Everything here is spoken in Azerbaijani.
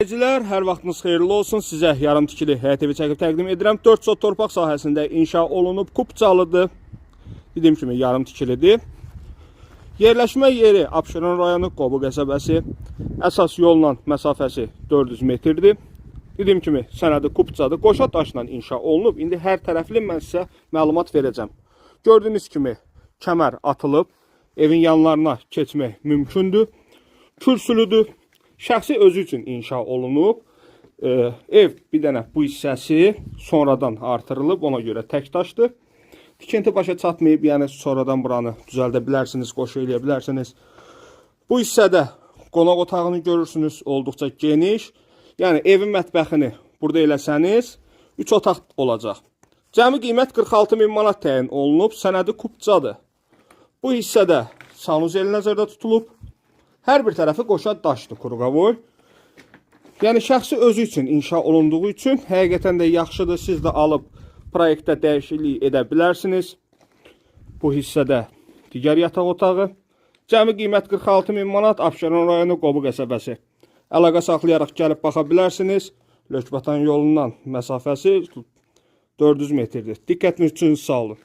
Hər vaxtınız xeyirli olsun. Sizə yarımtikili həyət evi çəkib təqdim edirəm. 4 sot torpaq sahəsində inşa olunub, Kupçalıdır. Dediyim kimi yarımtikilidir. Yerləşmə yeri Abşeron rayonu Qobu qəsəbəsi. Əsas yolla məsafəsi 400 metrdir. Dediyim kimi sənədi Kupçadır. Qoşa daşla inşa olunub. İndi hər tərəfli mən sizə məlumat verəcəm. Gördüyünüz kimi kəmər atılıb. Evin yanlarına keçmək mümkündür. Kürsülüdür. Şəxsi özü üçün inşa olunub. Ev bir dənə bu hissəsi sonradan artırılıb. Ona görə tək daşdır. Tikinti başa çatmayıb. Yəni sonradan buranı düzəldə bilərsiniz, qoşu eləyə bilərsiniz. Bu hissədə qonaq otağını görürsünüz. Olduqca geniş. Yəni evin mətbəxini burada eləsəniz 3 otaq olacaq. Cəmi qiymət 46.000 manat təyin olunub. Sənədi Kupçadır. Bu hissədə sanuzel nəzərdə tutulub. Hər bir tərəfi qoşa daşdır, Qurqavoy. Yəni şəxsi özü üçün inşa olunduğu üçün həqiqətən də yaxşıdır. Siz də alıb proyektdə dəyişiklik edə bilərsiniz. Bu hissədə digər yataq otağı. Cəmi qiymət 46.000 manat, Abşeron rayonu Qobu qəsəbəsi. Əlaqə saxlayaraq gəlib baxa bilərsiniz. Lökbatan yolundan məsafəsi 400 metrdir. Diqqətiniz üçün sağ olun.